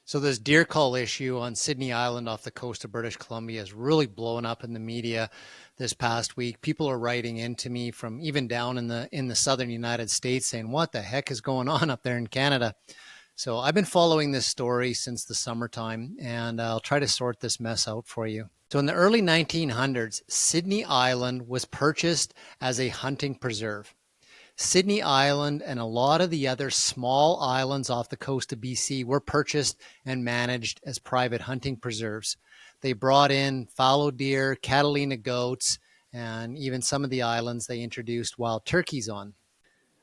So this deer cull issue on Sidney Island off the coast of British Columbia is really blowing up in the media this past week. People are writing into me from even down in the southern United States saying, "What the heck is going on up there in Canada?" So I've been following this story since the summertime, and I'll try to sort this mess out for you. So in the early 1900s, Sidney Island was purchased as a hunting preserve. Sidney Island and a lot of the other small islands off the coast of BC were purchased and managed as private hunting preserves. They brought in fallow deer, Catalina goats, and even some of the islands they introduced wild turkeys on.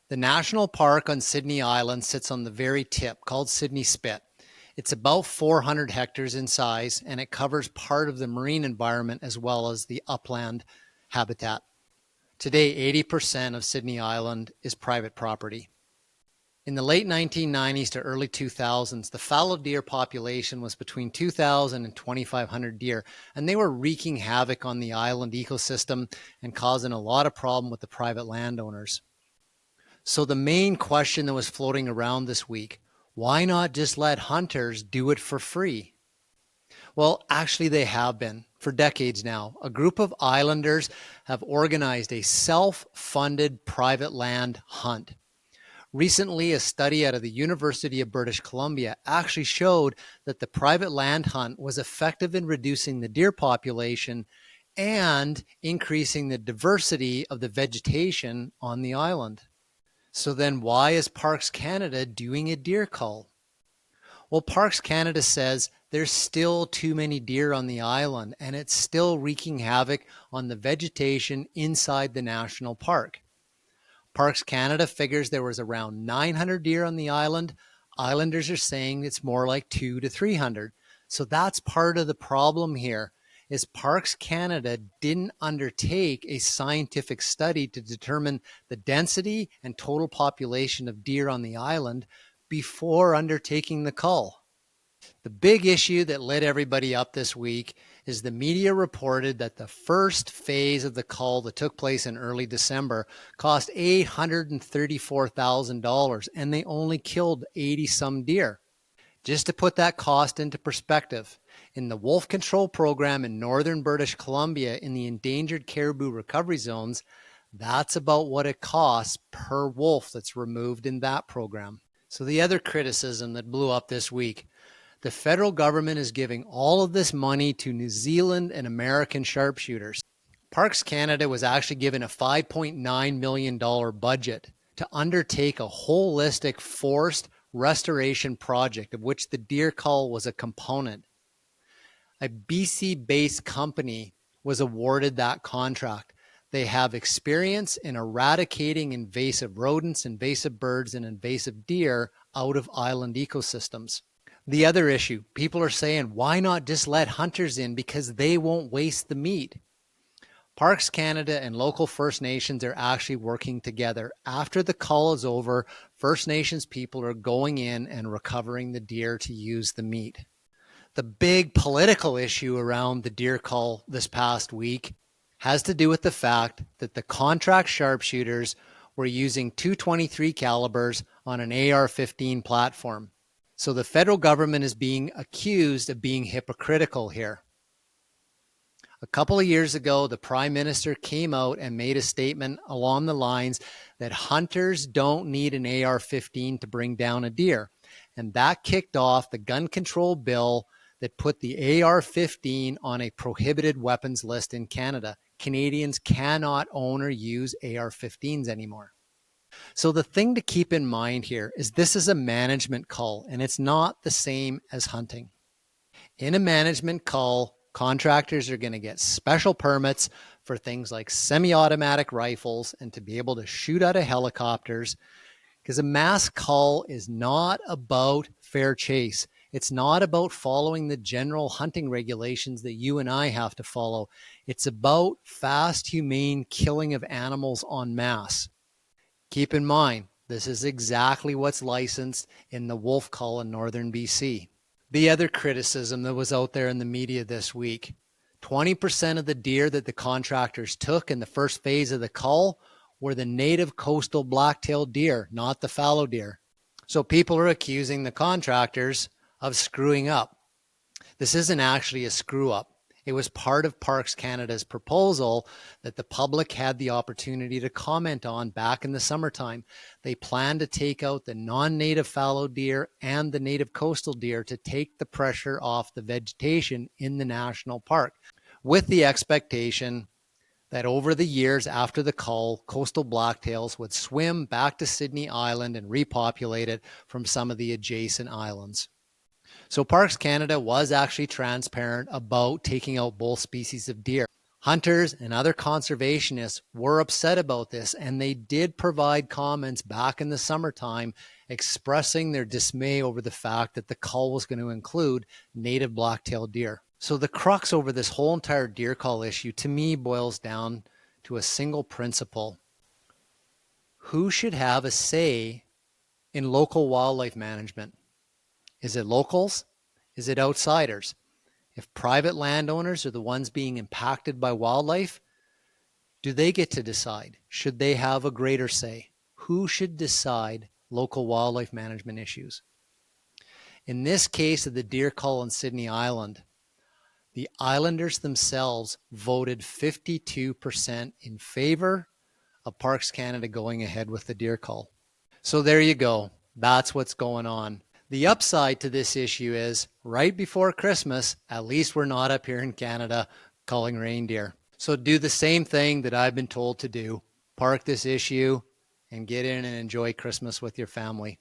The national park on Sidney Island sits on the very tip, called Sidney Spit. It's about 400 hectares in size, and it covers part of the marine environment as well as the upland habitat. Today, 80% of Sidney Island is private property. In the late 1990s to early 2000s, the fallow deer population was between 2,000 and 2,500 deer, and they were wreaking havoc on the island ecosystem and causing a lot of problem with the private landowners. So the main question that was floating around this week, why not just let hunters do it for free? Well, actually they have been for decades now. A group of islanders have organized a self-funded private land hunt. Recently, a study out of the University of British Columbia actually showed that the private land hunt was effective in reducing the deer population and increasing the diversity of the vegetation on the island. So then why is Parks Canada doing a deer cull? Well, Parks Canada says there's still too many deer on the island and it's still wreaking havoc on the vegetation inside the national park. Parks Canada figures there was around 900 deer on the island. Islanders are saying it's more like 200 to 300. So that's part of the problem here, is Parks Canada didn't undertake a scientific study to determine the density and total population of deer on the island before undertaking the cull. The big issue that lit everybody up this week is the media reported that the first phase of the cull that took place in early December cost $834,000 and they only killed 80 some deer. Just to put that cost into perspective, in the wolf control program in northern British Columbia in the endangered caribou recovery zones, that's about what it costs per wolf that's removed in that program. So the other criticism that blew up this week, the federal government is giving all of this money to New Zealand and American sharpshooters. Parks Canada was actually given a $5.9 million budget to undertake a holistic forest restoration project, of which the deer cull was a component. A BC-based company was awarded that contract. They have experience in eradicating invasive rodents, invasive birds, and invasive deer out of island ecosystems. The other issue, people are saying, why not just let hunters in because they won't waste the meat? Parks Canada and local First Nations are actually working together. After the cull is over, First Nations people are going in and recovering the deer to use the meat. The big political issue around the deer cull this past week has to do with the fact that the contract sharpshooters were using .223 calibers on an AR-15 platform. So the federal government is being accused of being hypocritical here. A couple of years ago, the Prime Minister came out and made a statement along the lines that hunters don't need an AR-15 to bring down a deer. And that kicked off the gun control bill that put the AR-15 on a prohibited weapons list in Canada. Canadians cannot own or use AR-15s anymore. So the thing to keep in mind here is this is a management cull, and it's not the same as hunting. In a management cull, contractors are going to get special permits for things like semi-automatic rifles and to be able to shoot out of helicopters, because a mass cull is not about fair chase. It's not about following the general hunting regulations that you and I have to follow. It's about fast, humane killing of animals en masse. Keep in mind, this is exactly what's licensed in the wolf cull in northern BC. The other criticism that was out there in the media this week, 20% of the deer that the contractors took in the first phase of the cull were the native coastal black-tailed deer, not the fallow deer. So people are accusing the contractors of screwing up. This isn't actually a screw up. It was part of Parks Canada's proposal that the public had the opportunity to comment on back in the summertime. They planned to take out the non-native fallow deer and the native coastal deer to take the pressure off the vegetation in the national park, with the expectation that over the years after the cull, coastal blacktails would swim back to Sidney Island and repopulate it from some of the adjacent islands. So Parks Canada was actually transparent about taking out both species of deer. Hunters and other conservationists were upset about this, and they did provide comments back in the summertime expressing their dismay over the fact that the cull was going to include native black-tailed deer. So the crux over this whole entire deer cull issue to me boils down to a single principle. Who should have a say in local wildlife management? Is it locals? Is it outsiders? If private landowners are the ones being impacted by wildlife, do they get to decide? Should they have a greater say? Who should decide local wildlife management issues? In this case of the deer cull on Sidney Island, the islanders themselves voted 52% in favor of Parks Canada going ahead with the deer cull. So there you go. That's what's going on. The upside to this issue is right before Christmas, at least we're not up here in Canada culling reindeer. So do the same thing that I've been told to do. Park this issue and get in and enjoy Christmas with your family.